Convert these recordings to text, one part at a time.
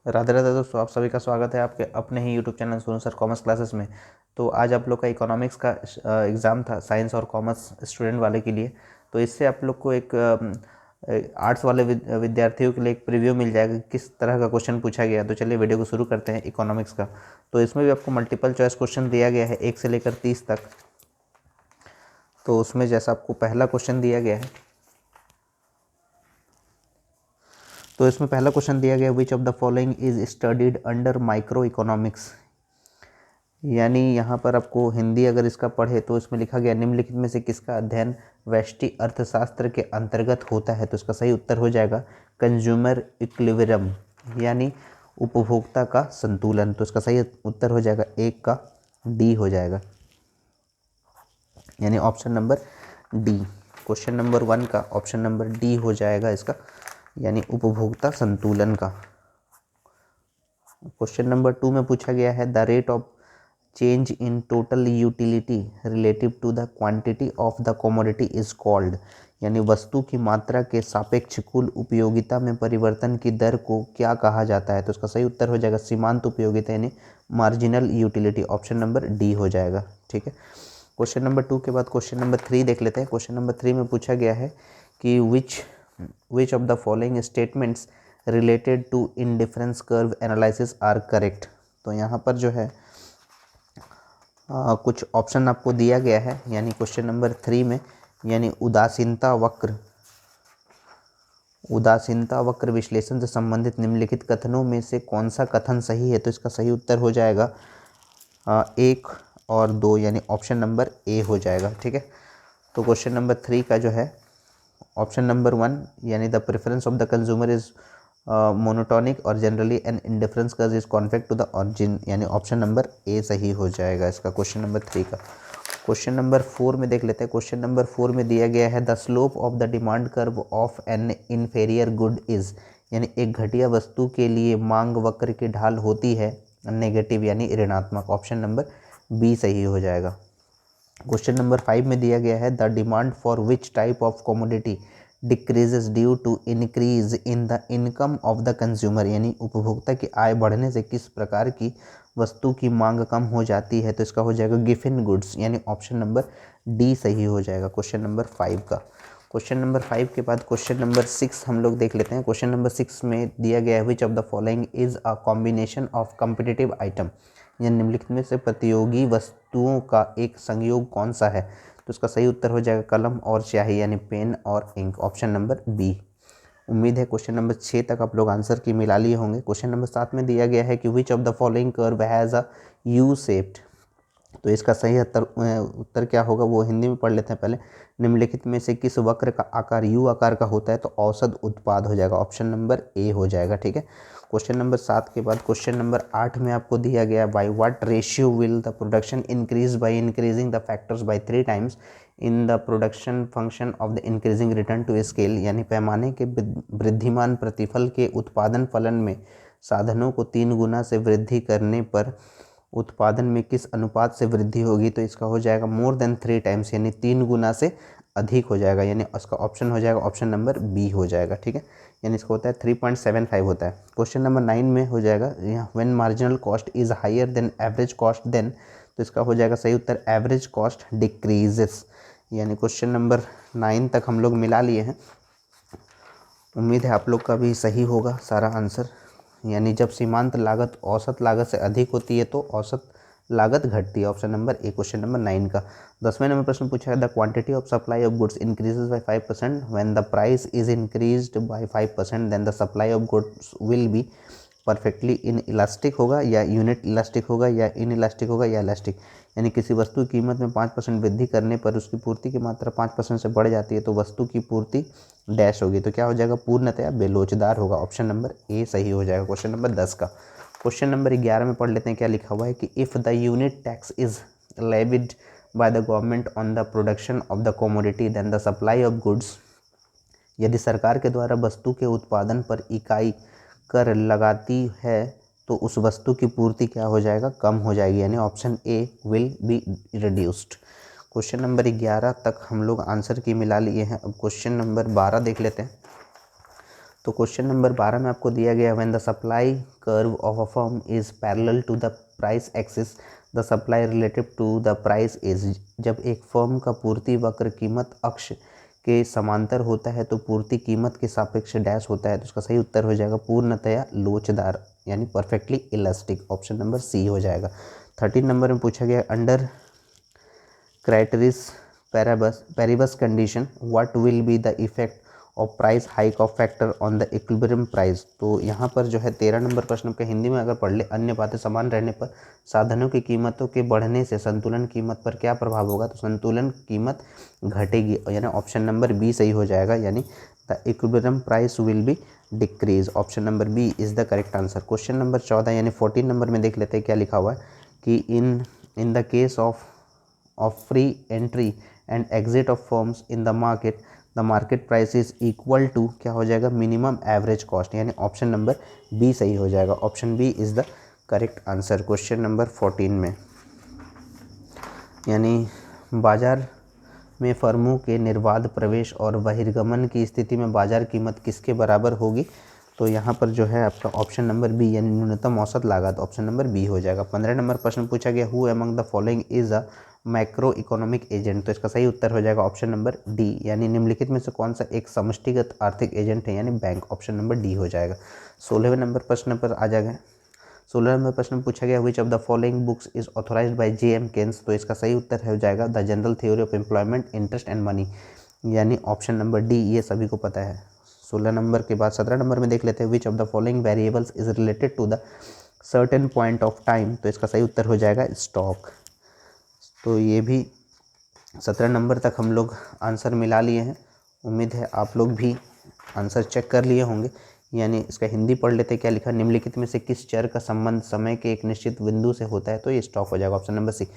राधे राधे दोस्तों, आप सभी का स्वागत है आपके अपने ही YouTube channel Sonu sir commerce classes में। तो आज आप लोग का इकोनॉमिक्स का एग्ज़ाम था, साइंस और कॉमर्स स्टूडेंट वाले के लिए। तो इससे आप लोग को एक आर्ट्स वाले विद्यार्थियों के लिए एक प्रीव्यू मिल जाएगा किस तरह का क्वेश्चन पूछा गया। तो चलिए वीडियो को शुरू करते हैं इकोनॉमिक्स का। तो इसमें भी आपको मल्टीपल चॉइस क्वेश्चन दिया गया है 1 से लेकर 30 तक। तो उसमें जैसा आपको पहला क्वेश्चन दिया गया है, तो इसमें पहला क्वेश्चन दिया गया which of the following is studied under micro economics. यानी यहाँ पर आपको हिंदी अगर इसका पढ़े तो इसमें लिखा गया निम्नलिखित में से किसका अध्ययन व्यष्टि अर्थशास्त्र के अंतर्गत होता है। तो इसका सही उत्तर हो जाएगा कंज्यूमर इक्विलिब्रियम, यानी उपभोक्ता का संतुलन। तो इसका सही उत्तर हो जाएगा एक का डी हो जाएगा, यानी option number D. Question number 1 का ऑप्शन नंबर डी हो जाएगा इसका, यानी उपभोक्ता संतुलन का। क्वेश्चन नंबर 2 में पूछा गया है the rate of change in total utility relative to the quantity of the commodity is called, यानी वस्तु की मात्रा के सापेक्ष कुल उपयोगिता में परिवर्तन की दर को क्या कहा जाता है। तो इसका सही उत्तर हो जाएगा सीमांत उपयोगिता, यानी marginal utility. Option number D हो जाएगा। ठीक है, क्वेश्चन नंबर 2 के बाद क्वेश्चन नंबर 3 देख लेते हैं। क्वेश्चन नंबर 3 में पूछा गया है कि which of the following statements related to indifference curve analysis are correct. तो यहाँ पर जो है कुछ ऑप्शन आपको दिया गया है, यानी क्वेश्चन नंबर 3 में, यानी उदासीनता वक्र विश्लेषण से संबंधित निम्नलिखित कथनों में से कौन सा कथन सही है। तो इसका सही उत्तर हो जाएगा 1 और 2, यानी ऑप्शन नंबर ए हो जाएगा। ठीक है, तो क्वेश्चन नंबर 3 का जो है ऑप्शन नंबर 1, यानी the preference of the consumer is monotonic और generally an indifference curve is convex to the origin, यानी ऑप्शन नंबर ए सही हो जाएगा इसका क्वेश्चन नंबर 3 का। क्वेश्चन नंबर 4 में देख लेते हैं। क्वेश्चन नंबर 4 में दिया गया है the slope of the demand curve of an inferior good is, यानी एक घटिया वस्तु के लिए मांग वक्र की ढाल होती है नेगेटिव, यानी ऋणात्मक। ऑप्शन नंबर बी सही हो जाएगा। क्वेश्चन नंबर 5 में दिया गया है the demand for which type of commodity decreases due to increase in the income of the consumer, यानी उपभोक्ता की आय बढ़ने से किस प्रकार की वस्तु की मांग कम हो जाती है। तो इसका हो जाएगा गिफिन गुड्स, यानी ऑप्शन नंबर डी सही हो जाएगा क्वेश्चन नंबर 5 का। क्वेश्चन नंबर 5 के बाद क्वेश्चन नंबर 6 हम लोग देख लेते हैं। क्वेश्चन नंबर 6 में दिया गया है विच of the following is a combination of competitive item, यानी निम्नलिखित में से प्रतियोगी वस्तुओं का एक संयोग कौन सा है। तो इसका सही उत्तर हो जाएगा कलम और स्याही, यानी पेन और इंक। Option number B. उम्मीद है क्वेश्चन नंबर 6 तक आप लोग आंसर की मिला लिए होंगे। क्वेश्चन नंबर 7 में दिया गया है कि which of the following curve has a U shaped. तो इसका सही उत्तर क्या होगा वो हिंदी में पढ़ लेते हैं पहले। निम्नलिखित में से किस वक्र का आकार यू आकार का होता है। तो औसत उत्पाद हो जाएगा, ऑप्शन नंबर ए हो जाएगा। ठीक है, क्वेश्चन नंबर 7 के बाद क्वेश्चन नंबर 8 में आपको दिया गया by what ratio will the production increase by increasing the factors by 3 times in the production function of the increasing return to scale, यानी पैमाने के वृद्धिमान प्रतिफल के उत्पादन फलन में साधनों को 3 गुना से वृद्धि करने पर उत्पादन में किस अनुपात से वृद्धि होगी। तो इसका हो जाएगा मोर देन 3 टाइम्स, यानी 3 गुना से अधिक हो जाएगा, यानी उसका ऑप्शन हो जाएगा ऑप्शन नंबर बी हो जाएगा। ठीक है, यानी इसका होता है 3.75 होता है। क्वेश्चन नंबर 9 में हो जाएगा when marginal cost is higher then average cost then. तो इसका हो जाएगा सही उत्तर एवरेज कॉस्ट डिक्रीजेस, यानी क्वेश्चन नंबर 9 तक हम लोग मिला लिए हैं। उम्मीद है आप लोग का भी सही होगा सारा आंसर, यानी जब सीमांत लागत औसत लागत से अधिक होती है तो औसत लागत घटती है। Option number a question number 9 का। 10वें नंबर प्रश्न पूछा है the quantity of supply of goods increases by 5% when the price is increased by 5% then the supply of goods will be perfectly इन इलास्टिक होगा या यूनिट इलास्टिक होगा या इन इलास्टिक होगा या इलास्टिक, यानी किसी वस्तु की कीमत में 5% वृद्धि करने पर उसकी पूर्ति की मात्रा 5% से बढ़ जाती है तो वस्तु की पूर्ति डैश होगी। तो क्या हो जाएगा पूर्णतया बेलोचदार होगा। ऑप्शन नंबर ए सही हो जाएगा क्वेश्चन नंबर 10 का। क्वेश्चन नंबर 11 में पढ़ लेते हैं क्या लिखा हुआ है कि if the unit tax is levied by the government on the production of the commodity then the supply of goods, यदि सरकार के द्वारा वस्तु के उत्पादन पर इकाई कर लगाती है तो उस वस्तु की पूर्ति क्या हो जाएगा कम हो जाएगी, यानी option A will be reduced. Question number 11 तक हम लोग आंसर की मिला लिए हैं। अब क्वेश्चन नंबर 12 देख लेते हैं। तो क्वेश्चन नंबर 12 में आपको दिया गया when the supply curve of a firm is parallel to the price axis the supply relative to the price is. जब एक फर्म का पूर्ति वक्र कीमत अक्ष के समांतर होता है तो पूर्ति कीमत के सापेक्ष डैश होता है, तो उसका सही उत्तर हो जाएगा पूर्णतया लोचदार यानी परफेक्टली इलास्टिक, ऑप्शन नंबर सी हो जाएगा। 13 नंबर में पूछा गया under ceteris paribus condition what will be the effect of price hike of factor on the equilibrium price. तो यहाँ पर जो है 13 नंबर प्रश्न के हिंदी में अगर पढ़ ले, अन्य बातें समान रहने पर साधनों की कीमतों के बढ़ने से संतुलन कीमत पर क्या प्रभाव होगा, तो संतुलन कीमत घटेगी, यानी ऑप्शन नंबर बी सही हो जाएगा, यानी the equilibrium price will be decrease, option number b is the correct answer. Question number 14 यानी 14 नंबर में देख लेते हैं क्या लिखा हुआ है कि in the case of free entry and exit of firms in the market the market price is equal to क्या हो जाएगा मिनिमम एवरेज कॉस्ट, यानी ऑप्शन नंबर बी सही हो जाएगा, option b is the correct answer. Question number 14 में यानी बाजार में फर्मों के निर्बाध प्रवेश और बहिर्गमन की स्थिति में बाजार कीमत किसके बराबर होगी, तो यहाँ पर जो है आपका ऑप्शन नंबर बी यानी न्यूनतम औसत लागत, ऑप्शन नंबर बी हो जाएगा। 15 नंबर प्रश्न पूछा गया who among the following is a macro economic agent, तो इसका सही उत्तर हो जाएगा ऑप्शन नंबर डी, यानी निम्नलिखित में से कौन सा एक समष्टिगत आर्थिक एजेंट है, यानी बैंक, ऑप्शन नंबर डी हो जाएगा। 16वें नंबर प्रश्न पर आ जाएगा। 16 नंबर प्रश्न पूछा गया which of the following books is authorised by J.M. Keynes, तो इसका सही उत्तर हो जाएगा the general theory of employment interest and money, यानी ऑप्शन नंबर डी, ये सभी को पता है। 16 नंबर के बाद 17 नंबर में देख लेते हैं which of the following variables is related to the certain point of time, तो इसका सही उत्तर हो जाएगा स्टॉक। तो ये भी 17 नंबर तक हम लोग आंसर मिला लिए हैं, उम्मीद है आप लोग भी आंसर चेक कर लिए होंगे। यानी इसका हिंदी पढ़ लेते क्या लिखा, निम्नलिखित में से किस चर का संबंध समय के एक निश्चित बिंदु से होता है, तो ये स्टॉक हो जाएगा, option number c.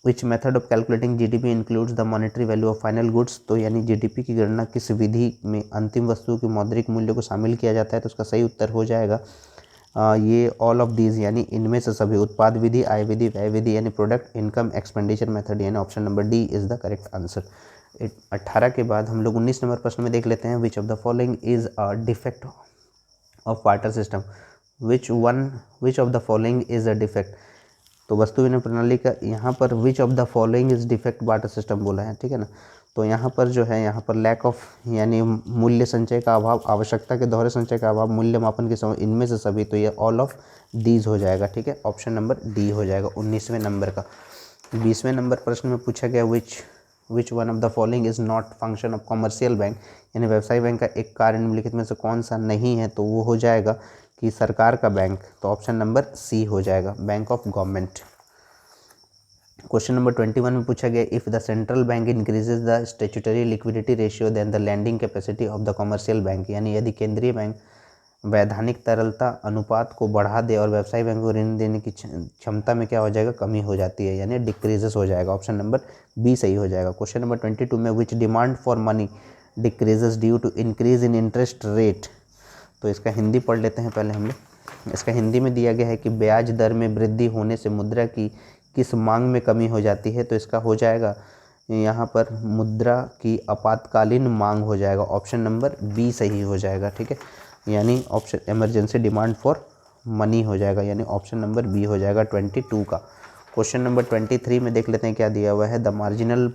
Which method of calculating GDP includes the monetary value of final goods, तो यानी जीडीपी की गणना किस विधि में अंतिम वस्तु के मौद्रिक मूल्य को शामिल किया जाता है, तो उसका सही उत्तर हो जाएगा ये ऑल ऑफ दीज, यानी इनमें से सभी, उत्पाद विधि, आय विधि, व्यय विधि, यानी प्रोडक्ट इनकम एक्सपेंडिचर मेथड, यानी option number D is the correct answer. 18 के बाद हम लोग 19 नंबर प्रश्न में देख लेते हैं which of the following is a defect of water system, which of the following is a defect, तो वस्तु विनिमय प्रणाली का यहाँ पर विच of the following is defect water system बोला है, ठीक है ना। तो यहाँ पर जो है यहाँ पर लैक ऑफ यानी मूल्य संचय का अभाव, आवश्यकता के दोहरे संचय का अभाव, मूल्य मापन के समय, इनमें से सभी, तो ये ऑल ऑफ दीज हो जाएगा, ठीक है, ऑप्शन नंबर डी हो जाएगा 19वें नंबर का। 20वें नंबर प्रश्न में पूछा गया which one of the following is not function of commercial bank, यानी व्यवसायी बैंक का एक कार्य निम्नलिखित में से कौन सा नहीं है, तो वो हो जाएगा कि सरकार का बैंक, तो ऑप्शन नंबर सी हो जाएगा, bank of government. Question number 21 में पूछा गया if the central bank increases the statutory liquidity ratio then the lending capacity of the commercial bank, यानी यदि केंद्रीय बैंक वैधानिक तरलता अनुपात को बढ़ा दे और व्यवसायी बैंक को ऋण देने की क्षमता में क्या हो जाएगा, कमी हो जाती है, यानी डिक्रीजेस हो जाएगा, ऑप्शन नंबर बी सही हो जाएगा। क्वेश्चन नंबर 22 में which demand for money decreases due to increase in interest rate, तो इसका हिंदी पढ़ लेते हैं पहले हम लोग। इसका हिंदी में दिया गया है कि ब्याज दर में वृद्धि होने से मुद्रा की किस मांग में कमी हो जाती है, तो इसका हो जाएगा यहाँ पर मुद्रा की आपातकालीन मांग हो जाएगा, ऑप्शन नंबर बी सही हो जाएगा, ठीक है, यानी option emergency demand for money हो जाएगा, यानी ऑप्शन नंबर बी हो जाएगा 22 का। क्वेश्चन नंबर 23 में देख लेते हैं क्या दिया हुआ है, the marginal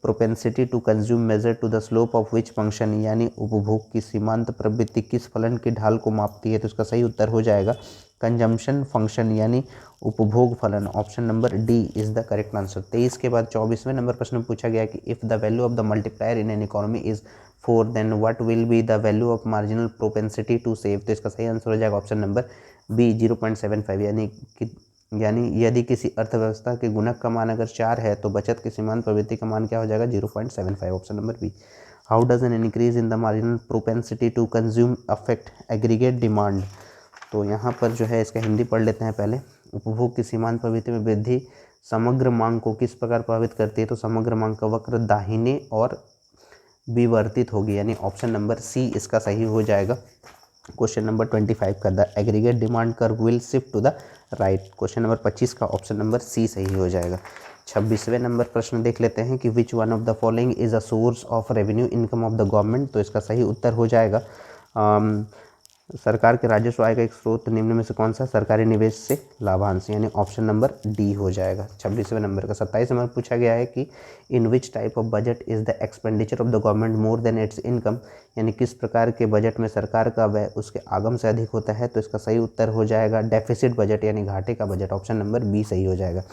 propensity to consume measure to the slope of which function, यानी उपभोग की सीमांत प्रवृत्ति किस फलन की ढाल को मापती है, तो इसका सही उत्तर हो जाएगा कंजम्पशन फंक्शन, यानी उपभोग फलन, option number D is the correct answer. 23 के बाद 24वें नंबर प्रश्न में पूछा गया कि if the value of the multiplier in an economy is 4 then what will be the value of marginal propensity to save, तो इसका सही आंसर हो जाएगा ऑप्शन नंबर बी 0.75, यानी यदि किसी अर्थव्यवस्था के गुणक का मान अगर 4 है तो बचत की सीमांत प्रवृत्ति का मान क्या हो जाएगा 0.75, option number b. How does an increase in the marginal propensity to consume affect aggregate demand, तो यहाँ पर जो है इसका हिंदी पढ़ लेते हैं पहले। उपभोग की सीमांत प्रवृत्ति में वृद्धि समग्र मांग को किस प्रकार प्रभावित करती है, तो समग्र मांग का वक्र दाहिने और विवर्तित होगी, यानी ऑप्शन नंबर सी इसका सही हो जाएगा। क्वेश्चन नंबर 25 का the aggregate demand curve will shift to the right, question number 25 का ऑप्शन नंबर सी सही हो जाएगा। 26वें नंबर प्रश्न देख लेते हैं कि which one of the following is a source of revenue income of the government, तो इसका सही उत्तर हो जाएगा सरकार के राजस्व आय का एक स्रोत निम्न में से कौन सा? सरकारी निवेश से लाभांश, यानी ऑप्शन नंबर डी हो जाएगा 26वें नंबर का। 27 नंबर पूछा गया है कि in which type of budget is the expenditure of the government more than its income, यानी किस प्रकार के बजट में सरकार का व्यय उसके आगम से अधिक होता है? तो इसका सही उत्तर हो जाएगा डेफिसिट बजट, यानी घाटे का बजट, ऑप्शन नंबर बी सही हो जाएगा।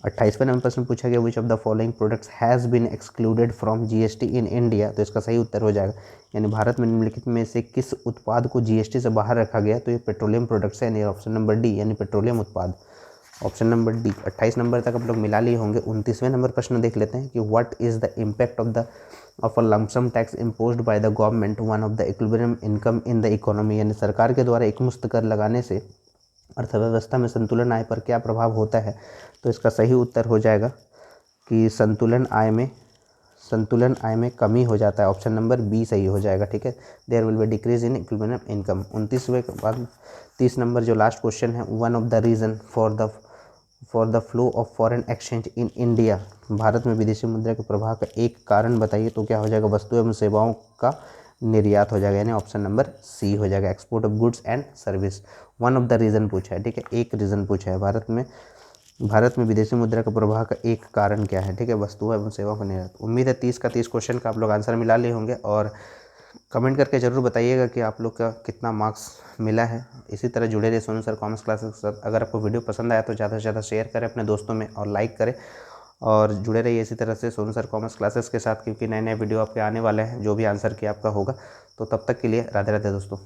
28वें नंबर प्रश्न पूछा गया which of the following products has been excluded from GST in India, तो इसका सही उत्तर हो जाएगा, यानी भारत में निम्नलिखित में से किस उत्पाद को जीएसटी से बाहर रखा गया? तो ये पेट्रोलियम प्रोडक्ट्स है, यानी ऑप्शन नंबर डी, यानी पेट्रोलियम उत्पाद, ऑप्शन नंबर डी। 28 नंबर तक आप लोग मिला लिए होंगे। 29वें नंबर प्रश्न देख लेते हैं कि what is the impact of a lump sum tax imposed bye the government one of the equilibrium income in the economy, यानी सरकार के द्वारा एकमुश्त कर लगाने से अर्थव्यवस्था में संतुलन आय पर क्या प्रभाव होता है? तो इसका सही उत्तर हो जाएगा कि संतुलन आय में कमी हो जाता है, ऑप्शन नंबर बी सही हो जाएगा। ठीक है, there will be decrease in equilibrium income. 29वें के बाद 30 नंबर जो लास्ट क्वेश्चन है, one of the reason for the flow of foreign exchange in India, Bharat में विदेशी मुद्रा के प्रवाह का एक कारण बताइए। तो क्या हो जाएगा? वस्तु एवं सेवाओं का निर्यात हो जाएगा, यानी ऑप्शन नंबर सी हो जाएगा, export of goods and service. One of the reason पूछा है, ठीक है, एक रीज़न पूछा है, भारत में विदेशी मुद्रा का प्रवाह का एक कारण क्या है? ठीक है, वस्तुओं एवं सेवाओं का निर्यात। उम्मीद है 30 का 30 क्वेश्चन का आप लोग आंसर मिला लिए होंगे, और कमेंट करके ज़रूर बताइएगा कि आप लोग का कितना मार्क्स मिला है। इसी तरह जुड़े रहे सोनू सर कॉमर्स क्लासेस के साथ। अगर आपको वीडियो पसंद आया तो ज़्यादा से ज़्यादा शेयर करें अपने दोस्तों में और लाइक करें, और जुड़े रहिए इसी तरह से सोनू सर कॉमर्स क्लासेस के साथ, क्योंकि नए नए वीडियो आपके आने वाले हैं जो भी आंसर किया आपका होगा। तो तब तक के लिए राधे राधे दोस्तों।